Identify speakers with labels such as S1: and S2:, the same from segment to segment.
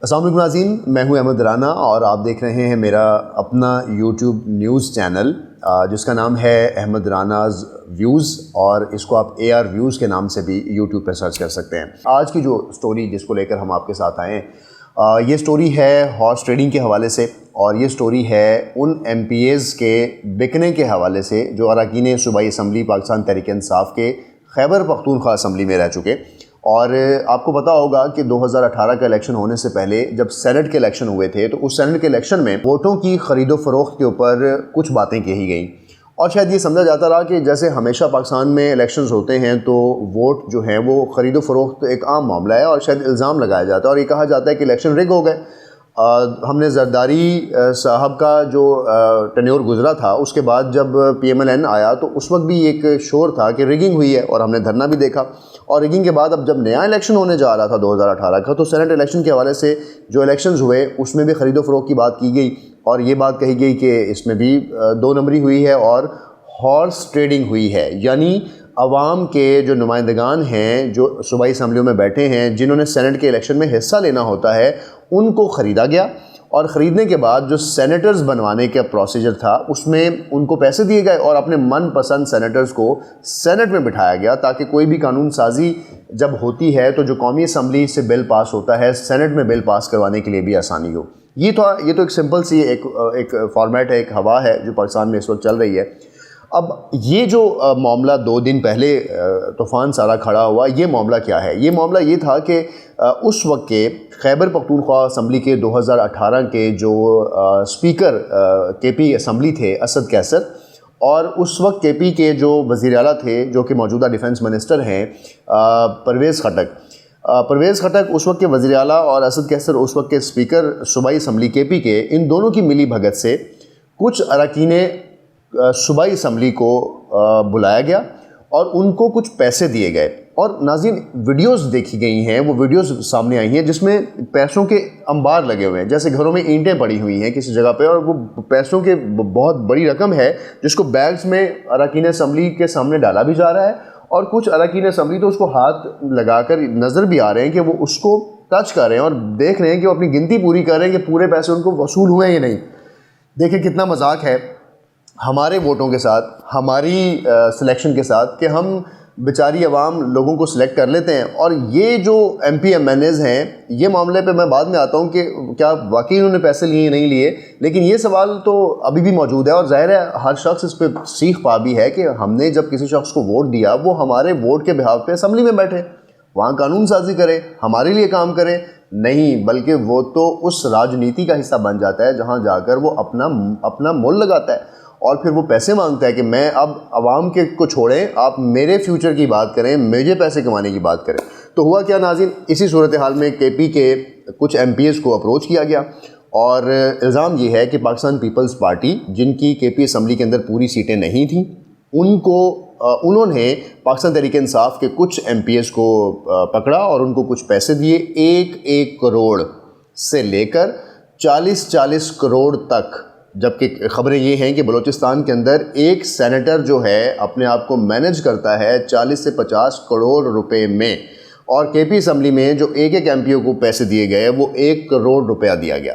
S1: السلام علیکم ناظرین، میں ہوں احمد رانا اور آپ دیکھ رہے ہیں میرا اپنا یوٹیوب نیوز چینل جس کا نام ہے احمد راناز ویوز، اور اس کو آپ AR ویوز کے نام سے بھی یوٹیوب پہ سرچ کر سکتے ہیں۔ آج کی جو سٹوری جس کو لے کر ہم آپ کے ساتھ آئے ہیں، یہ سٹوری ہے ہارس ٹریڈنگ کے حوالے سے، اور یہ سٹوری ہے ان MPAs کے بکنے کے حوالے سے جو اراکین صوبائی اسمبلی پاکستان تحریک انصاف کے خیبر پختونخوا اسمبلی میں رہ چکے۔ اور آپ کو پتا ہوگا کہ 2018 کا الیکشن ہونے سے پہلے جب سینٹ کے الیکشن ہوئے تھے تو اس سینٹ کے الیکشن میں ووٹوں کی خرید و فروخت کے اوپر کچھ باتیں کہی گئیں، اور شاید یہ سمجھا جاتا رہا کہ جیسے ہمیشہ پاکستان میں الیکشنز ہوتے ہیں تو ووٹ جو ہیں وہ خرید و فروخت ایک عام معاملہ ہے، اور شاید الزام لگایا جاتا ہے اور یہ کہا جاتا ہے کہ الیکشن رگ ہو گئے۔ ہم نے زرداری صاحب کا جو ٹینیور گزرا تھا اس کے بعد جب PMLN آیا تو اس وقت بھی ایک شور تھا کہ ریگنگ ہوئی ہے، اور ہم نے دھرنا بھی دیکھا۔ اور ریگنگ کے بعد اب جب نیا الیکشن ہونے جا رہا تھا 2018 کا، تو سینٹ الیکشن کے حوالے سے جو الیکشنز ہوئے اس میں بھی خرید و فروخت کی بات کی گئی، اور یہ بات کہی گئی کہ اس میں بھی 2 نمبری ہوئی ہے اور ہارس ٹریڈنگ ہوئی ہے، یعنی عوام کے جو نمائندگان ہیں جو صوبائی اسمبلیوں میں بیٹھے ہیں جنہوں نے سینٹ کے الیکشن میں حصہ لینا ہوتا ہے ان کو خریدا گیا، اور خریدنے کے بعد جو سینیٹرز بنوانے کا پروسیجر تھا اس میں ان کو پیسے دیے گئے اور اپنے من پسند سینیٹرز کو سینٹ میں بٹھایا گیا تاکہ کوئی بھی قانون سازی جب ہوتی ہے تو جو قومی اسمبلی سے بل پاس ہوتا ہے سینٹ میں بل پاس کروانے کے لیے بھی آسانی ہو۔ یہ تو ایک سمپل سی ایک فارمیٹ ہے، ایک ہوا ہے جو پاکستان میں اس وقت چل رہی ہے۔ اب یہ جو معاملہ 2 دن پہلے طوفان سارا کھڑا ہوا، یہ معاملہ کیا ہے؟ یہ معاملہ یہ تھا کہ اس وقت کے خیبر پختونخوا اسمبلی کے 2018 کے جو اسپیکر KP اسمبلی تھے اسد کیسر، اور اس وقت KP کے جو وزیر اعلیٰ تھے جو کہ موجودہ ڈیفنس منسٹر ہیں پرویز خٹک اس وقت کے وزیر اعلیٰ، اور اسد کیسر اس وقت کے اسپیکر صوبائی اسمبلی KP کے، ان دونوں کی ملی بھگت سے کچھ اراکین صوبائی اسمبلی کو بلایا گیا اور ان کو کچھ پیسے دیے گئے۔ اور ناظرین ویڈیوز دیکھی گئی ہیں، وہ ویڈیوز سامنے آئی ہیں جس میں پیسوں کے انبار لگے ہوئے ہیں، جیسے گھروں میں اینٹیں پڑی ہوئی ہیں کسی جگہ پہ، اور وہ پیسوں کے بہت بڑی رقم ہے جس کو بیگز میں اراکین اسمبلی کے سامنے ڈالا بھی جا رہا ہے، اور کچھ اراکین اسمبلی تو اس کو ہاتھ لگا کر نظر بھی آ رہے ہیں کہ وہ اس کو ٹچ کر رہے ہیں اور دیکھ رہے ہیں کہ وہ اپنی گنتی پوری کر رہے ہیں کہ پورے پیسے ان کو وصول ہوئے ہیں یا نہیں۔ دیکھیں کتنا مذاق ہے ہمارے ووٹوں کے ساتھ، ہماری سلیکشن کے ساتھ، کہ ہم بیچاری عوام لوگوں کو سلیکٹ کر لیتے ہیں، اور یہ جو MP MNAs ہیں، یہ معاملے پہ میں بعد میں آتا ہوں کہ کیا واقعی انہوں نے پیسے لیے نہیں لیے، لیکن یہ سوال تو ابھی بھی موجود ہے، اور ظاہر ہے ہر شخص اس پہ سیکھ پا بھی ہے کہ ہم نے جب کسی شخص کو ووٹ دیا وہ ہمارے ووٹ کے بہاف پہ اسمبلی میں بیٹھے، وہاں قانون سازی کرے، ہمارے لیے کام کرے، نہیں بلکہ وہ تو اس راجنیتی کا حصہ بن جاتا ہے جہاں جا کر وہ اپنا مول لگاتا ہے، اور پھر وہ پیسے مانگتا ہے کہ میں اب عوام کے کو چھوڑیں، آپ میرے فیوچر کی بات کریں، مجھے پیسے کمانے کی بات کریں۔ تو ہوا کیا ناظرین، اسی صورتحال میں KP کے کچھ MPAs کو اپروچ کیا گیا، اور الزام یہ ہے کہ پاکستان پیپلز پارٹی جن کی KP اسمبلی کے اندر پوری سیٹیں نہیں تھیں، انہوں نے پاکستان تحریک انصاف کے کچھ MPAs کو پکڑا اور ان کو کچھ پیسے دیے، 1 کروڑ سے لے کر 40 کروڑ تک، جبکہ خبریں یہ ہیں کہ بلوچستان کے اندر ایک سینیٹر جو ہے اپنے آپ کو مینج کرتا ہے 40 سے 50 کروڑ روپے میں، اور KP اسمبلی میں جو ایک MPA کو پیسے دیے گئے وہ 1 کروڑ روپیہ دیا گیا۔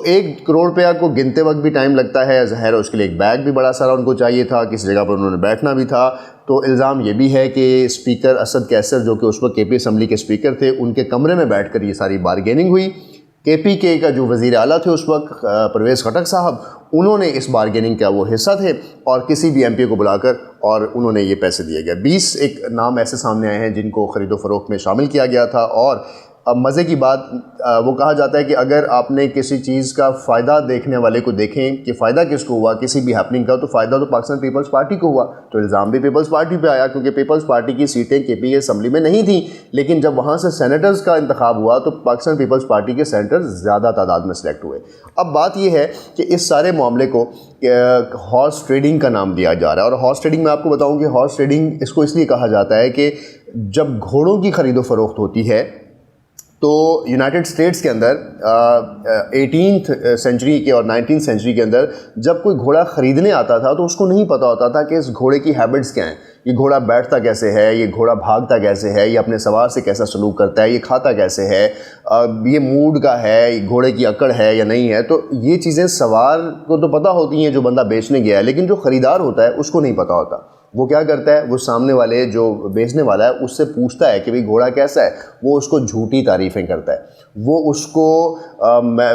S1: 1 کروڑ روپیہ کو گنتے وقت بھی ٹائم لگتا ہے، ظاہر ہے اس کے لیے ایک بیگ بھی بڑا سارا ان کو چاہیے تھا، کسی جگہ پر انہوں نے بیٹھنا بھی تھا۔ تو الزام یہ بھی ہے کہ اسپیکر اسد کیسر جو کہ اس وقت KP اسمبلی کے اسپیکر تھے، ان کے کمرے میں بیٹھ کر یہ ساری بارگیننگ ہوئی۔ KP کے کا جو وزیر اعلیٰ تھے اس وقت پرویز خٹک صاحب، انہوں نے اس بارگیننگ کا وہ حصہ تھے، اور کسی بھی MPA کو بلا کر اور انہوں نے یہ پیسے دیے گئے۔ 20 ایک نام ایسے سامنے آئے ہیں جن کو خرید و فروخت میں شامل کیا گیا تھا، اور اب مزے کی بات وہ کہا جاتا ہے کہ اگر آپ نے کسی چیز کا فائدہ دیکھنے والے کو دیکھیں کہ فائدہ کس کو ہوا کسی بھی ہیپننگ کا، تو فائدہ تو پاکستان پیپلز پارٹی کو ہوا، تو الزام بھی پیپلز پارٹی پہ آیا، کیونکہ پیپلز پارٹی کی سیٹیں KP اسمبلی میں نہیں تھیں، لیکن جب وہاں سے سینیٹرز کا انتخاب ہوا تو پاکستان پیپلز پارٹی کے سینیٹرز زیادہ تعداد میں سلیکٹ ہوئے۔ اب بات یہ ہے کہ اس سارے معاملے کو ہارس ٹریڈنگ کا نام دیا جا رہا ہے، اور ہارس ٹریڈنگ میں آپ کو بتاؤں کہ ہارس ٹریڈنگ اس کو اس لیے کہا جاتا ہے کہ جب گھوڑوں کی خرید و فروخت ہوتی ہے تو یونائٹڈ اسٹیٹس کے اندر 18th سینچری کے اور 19th سینچری کے اندر جب کوئی گھوڑا خریدنے آتا تھا تو اس کو نہیں پتہ ہوتا تھا کہ اس گھوڑے کی ہیبٹس کیا ہیں، یہ گھوڑا بیٹھتا کیسے ہے, یہ گھوڑا بھاگتا کیسے ہے, یہ اپنے سوار سے کیسا سلوک کرتا ہے, یہ کھاتا کیسے ہے, یہ موڈ کا ہے, گھوڑے کی اکڑ ہے یا نہیں ہے. تو یہ چیزیں سوار کو تو پتہ ہوتی ہیں جو بندہ بیچنے گیا ہے, لیکن جو خریدار ہوتا ہے اس کو نہیں پتہ ہوتا. وہ کیا کرتا ہے, وہ سامنے والے جو بیچنے والا ہے اس سے پوچھتا ہے کہ بھئی گھوڑا کیسا ہے, وہ اس کو جھوٹی تعریفیں کرتا ہے, وہ اس کو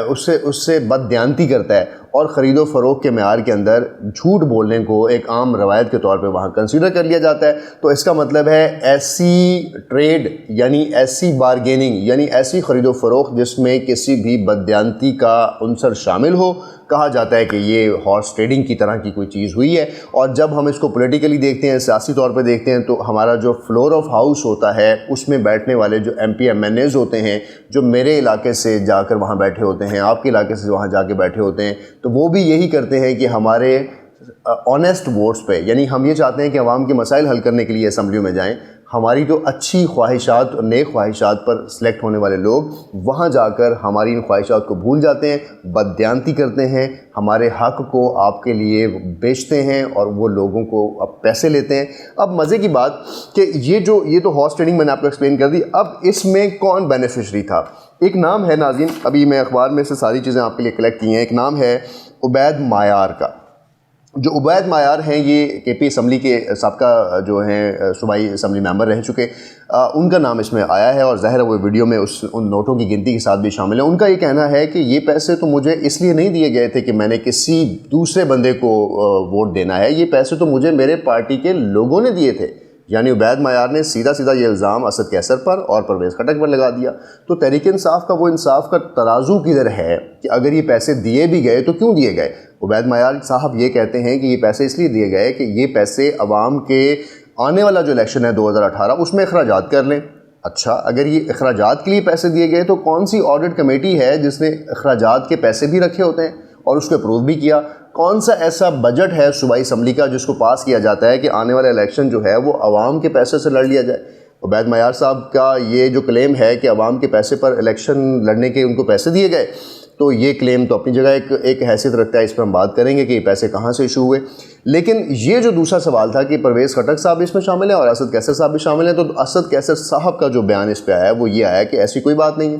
S1: اس سے بددیانتی کرتا ہے, اور خرید و فروخت کے معیار کے اندر جھوٹ بولنے کو ایک عام روایت کے طور پہ وہاں کنسیڈر کر لیا جاتا ہے. تو اس کا مطلب ہے ایسی ٹریڈ یعنی ایسی بارگیننگ یعنی ایسی خرید و فروخت جس میں کسی بھی بددیانتی کا عنصر شامل ہو, کہا جاتا ہے کہ یہ ہارس ٹریڈنگ کی طرح کی کوئی چیز ہوئی ہے. اور جب ہم اس کو پولیٹیکلی دیکھتے ہیں, سیاسی طور پہ دیکھتے ہیں, تو ہمارا جو فلور آف ہاؤس ہوتا ہے اس میں بیٹھنے والے جو M P M N As ہوتے ہیں, جو میرے علاقے سے جا کر وہاں بیٹھے ہوتے ہیں, آپ کے علاقے سے وہاں جا کے بیٹھے ہوتے ہیں, تو وہ بھی یہی کرتے ہیں کہ ہمارے آنیسٹ ووٹس پہ, یعنی ہم یہ چاہتے ہیں کہ عوام کے مسائل حل کرنے کے لیے اسمبلیوں میں جائیں, ہماری جو اچھی خواہشات اور نیک خواہشات پر سلیکٹ ہونے والے لوگ وہاں جا کر ہماری ان خواہشات کو بھول جاتے ہیں, بددیانتی کرتے ہیں, ہمارے حق کو آپ کے لیے بیچتے ہیں اور وہ لوگوں کو اب پیسے لیتے ہیں. اب مزے کی بات کہ یہ تو ہارس ٹریڈنگ میں نے آپ کو ایکسپلین کر دی. اب اس میں کون بینیفیشری تھا؟ ایک نام ہے ناظرین, ابھی میں اخبار میں سے ساری چیزیں آپ کے لیے کلیکٹ کی ہیں. ایک نام ہے عبید مایار کا. جو عبید مایار ہیں یہ کے پی اسمبلی کے سابقہ جو ہیں صوبائی اسمبلی ممبر رہ چکے, ان کا نام اس میں آیا ہے, اور ظاہر ہے وہ ویڈیو میں ان نوٹوں کی گنتی کے ساتھ بھی شامل ہیں. ان کا یہ کہنا ہے کہ یہ پیسے تو مجھے اس لیے نہیں دیے گئے تھے کہ میں نے کسی دوسرے بندے کو ووٹ دینا ہے, یہ پیسے تو مجھے میرے پارٹی کے لوگوں نے دیے تھے. یعنی عبید مایار نے سیدھا یہ الزام اسد کیسر پر اور پرویز خٹک پر لگا دیا. تو تحریک انصاف کا وہ انصاف کا ترازو کدھر ہے کہ اگر یہ پیسے دیے بھی گئے تو کیوں دیے گئے؟ عبید مایار صاحب یہ کہتے ہیں کہ یہ پیسے اس لیے دیے گئے کہ یہ پیسے عوام کے آنے والا جو الیکشن ہے 2018 اس میں اخراجات کر لیں. اچھا, اگر یہ اخراجات کے لیے پیسے دیے گئے تو کون سی آڈٹ کمیٹی ہے جس نے اخراجات کے پیسے بھی رکھے ہوتے ہیں اور اس کو اپروو بھی کیا؟ کون سا ایسا بجٹ ہے صوبائی اسمبلی کا جس کو پاس کیا جاتا ہے کہ آنے والے الیکشن جو ہے وہ عوام کے پیسے سے لڑ لیا جائے؟ عبید مایار صاحب کا یہ جو کلیم ہے کہ عوام کے پیسے پر الیکشن لڑنے کے ان کو پیسے دیے گئے, تو یہ کلیم تو اپنی جگہ ایک حیثیت رکھتا ہے, اس پر ہم بات کریں گے کہ یہ پیسے کہاں سے ایشو ہوئے. لیکن یہ جو دوسرا سوال تھا کہ پرویز خٹک صاحب اس میں شامل ہیں اور اسد کیسر صاحب بھی شامل ہیں, تو اسد کیسر صاحب کا جو بیان اس پہ آیا وہ یہ آیا کہ ایسی کوئی بات نہیں ہے,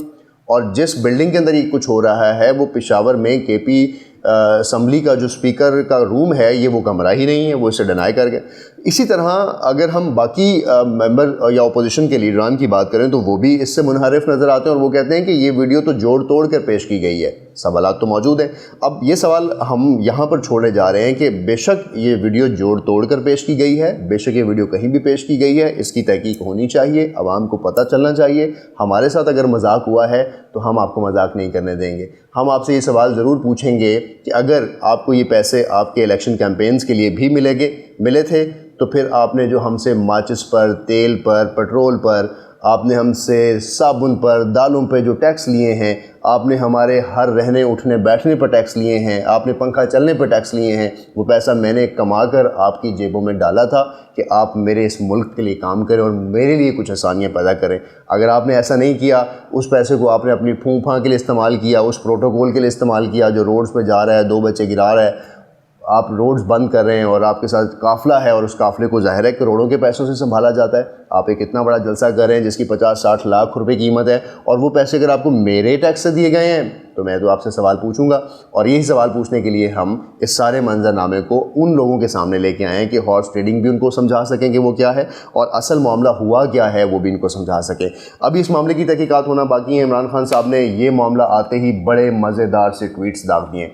S1: اور جس بلڈنگ کے اندر یہ کچھ ہو رہا ہے وہ پشاور میں کے پی اسمبلی کا جو اسپیکر کا روم ہے یہ وہ کمرہ ہی نہیں ہے, وہ اسے ڈینائی کر گئے. اسی طرح اگر ہم باقی ممبر یا اپوزیشن کے لیڈران کی بات کریں تو وہ بھی اس سے منحرف نظر آتے ہیں, اور وہ کہتے ہیں کہ یہ ویڈیو تو جوڑ توڑ کر پیش کی گئی ہے. سوالات تو موجود ہیں. اب یہ سوال ہم یہاں پر چھوڑنے جا رہے ہیں کہ بے شک یہ ویڈیو جوڑ توڑ کر پیش کی گئی ہے, بے شک یہ ویڈیو کہیں بھی پیش کی گئی ہے, اس کی تحقیق ہونی چاہیے, عوام کو پتہ چلنا چاہیے. ہمارے ساتھ اگر مذاق ہوا ہے تو ہم آپ کو مذاق نہیں کرنے دیں گے. ہم آپ سے یہ سوال ضرور پوچھیں گے کہ اگر آپ کو یہ پیسے آپ کے الیکشن کیمپینز کے لیے بھی ملے تھے تو پھر آپ نے جو ہم سے ماچس پر, تیل پر, پٹرول پر, آپ نے ہم سے صابن پر, دالوں پہ جو ٹیکس لیے ہیں, آپ نے ہمارے ہر رہنے اٹھنے بیٹھنے پر ٹیکس لیے ہیں, آپ نے پنکھا چلنے پر ٹیکس لیے ہیں, وہ پیسہ میں نے کما کر آپ کی جیبوں میں ڈالا تھا کہ آپ میرے اس ملک کے لیے کام کریں اور میرے لیے کچھ آسانیاں پیدا کریں. اگر آپ نے ایسا نہیں کیا, اس پیسے کو آپ نے اپنی پھونک پھاں کے لیے استعمال کیا, اس پروٹوکول کے لیے استعمال کیا جو روڈز پہ جا رہا ہے, 2 بچے گرا رہا ہے, آپ روڈز بند کر رہے ہیں اور آپ کے ساتھ قافلہ ہے اور اس قافلے کو ظاہر ہے کروڑوں کے پیسوں سے سنبھالا جاتا ہے. آپ ایک اتنا بڑا جلسہ کر رہے ہیں جس کی 50-60 لاکھ روپے قیمت ہے, اور وہ پیسے اگر آپ کو میرے ٹیکس سے دیے گئے ہیں تو میں تو آپ سے سوال پوچھوں گا. اور یہی سوال پوچھنے کے لیے ہم اس سارے منظرنامے کو ان لوگوں کے سامنے لے کے آئے ہیں کہ ہارس ٹریڈنگ بھی ان کو سمجھا سکیں کہ وہ کیا ہے, اور اصل معاملہ ہوا کیا ہے وہ بھی ان کو سمجھا سکیں. ابھی اس معاملے کی تحقیقات ہونا باقی ہیں. عمران خان صاحب نے یہ معاملہ آتے ہی بڑے مزیدار سے ٹویٹس داغ دیے.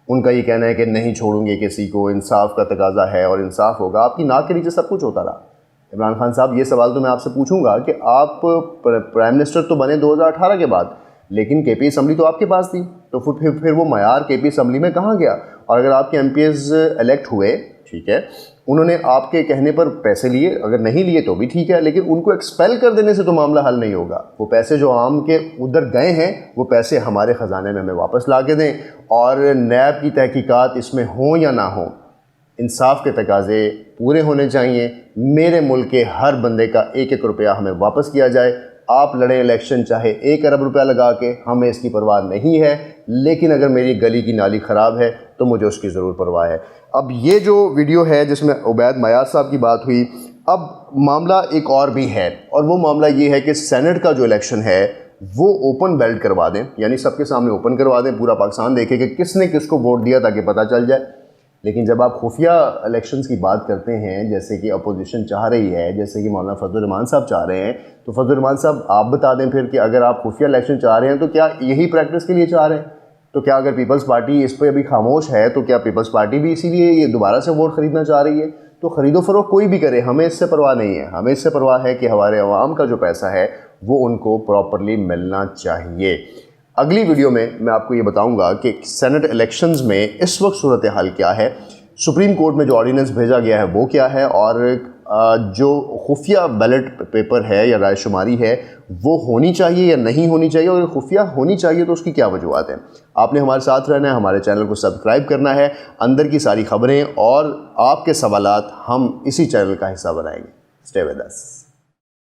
S1: ان کا یہ کہنا ہے کہ نہیں چھوڑوں گے کسی کو, انصاف کا تقاضا ہے اور انصاف ہوگا. آپ کی ناک کے نیچے سب کچھ ہوتا رہا. عمران خان صاحب یہ سوال تو میں آپ سے پوچھوں گا کہ آپ پرائم منسٹر تو بنے 2018 کے بعد, لیکن کے پی اسمبلی تو آپ کے پاس تھی, تو پھر وہ معیار کے پی اسمبلی میں کہاں گیا؟ اور اگر آپ کے ایم پی ایز الیکٹ ہوئے, ٹھیک ہے, انہوں نے آپ کے کہنے پر پیسے لیے, اگر نہیں لیے تو بھی ٹھیک ہے, لیکن ان کو ایکسپیل کر دینے سے تو معاملہ حل نہیں ہوگا. وہ پیسے جو عام کے ادھر گئے ہیں وہ پیسے ہمارے خزانے میں ہمیں واپس لا کے دیں, اور نیب کی تحقیقات اس میں ہوں یا نہ ہوں, انصاف کے تقاضے پورے ہونے چاہیے. میرے ملک کے ہر بندے کا 1-1 روپیہ ہمیں واپس کیا جائے. آپ لڑیں الیکشن چاہے 1 ارب روپیہ لگا کے, ہمیں اس کی پرواہ نہیں ہے, لیکن اگر میری گلی کی نالی خراب ہے تو مجھے اس کی ضرور پرواہ ہے. اب یہ جو ویڈیو ہے جس میں عبید مایار صاحب کی بات ہوئی, اب معاملہ ایک اور بھی ہے، اور وہ معاملہ یہ ہے کہ سینٹ کا جو الیکشن ہے وہ اوپن بیلٹ کروا دیں، یعنی سب کے سامنے اوپن کروا دیں، پورا پاکستان دیکھے کہ کس نے کس کو ووٹ دیا تاکہ پتہ چل جائے۔ لیکن جب آپ خفیہ الیکشنز کی بات کرتے ہیں، جیسے کہ اپوزیشن چاہ رہی ہے، جیسے کہ مولانا فضل الرحمان صاحب چاہ رہے ہیں، تو فضل الرحمان صاحب آپ بتا دیں پھر کہ اگر آپ خفیہ الیکشن چاہ رہے ہیں تو کیا یہی پریکٹس کے لیے چاہ رہے ہیں؟ تو کیا اگر پیپلز پارٹی اس پہ ابھی خاموش ہے تو کیا پیپلز پارٹی بھی اسی لیے یہ دوبارہ سے ووٹ خریدنا چاہ رہی ہے؟ تو خرید و فروخت کوئی بھی کرے، ہمیں اس سے پرواہ نہیں ہے، ہمیں اس سے پرواہ ہے کہ ہمارے عوام کا جو پیسہ ہے وہ ان کو پراپرلی ملنا چاہیے۔ اگلی ویڈیو میں آپ کو یہ بتاؤں گا کہ سینٹ الیکشنز میں اس وقت صورتحال کیا ہے، سپریم کورٹ میں جو آرڈیننس بھیجا گیا ہے وہ کیا ہے، اور جو خفیہ بیلٹ پیپر ہے یا رائے شماری ہے وہ ہونی چاہیے یا نہیں ہونی چاہیے، اور خفیہ ہونی چاہیے تو اس کی کیا وجوہات ہیں۔ آپ نے ہمارے ساتھ رہنا ہے، ہمارے چینل کو سبسکرائب کرنا ہے، اندر کی ساری خبریں اور آپ کے سوالات ہم اسی چینل کا حصہ بنائیں گے۔ Stay with us.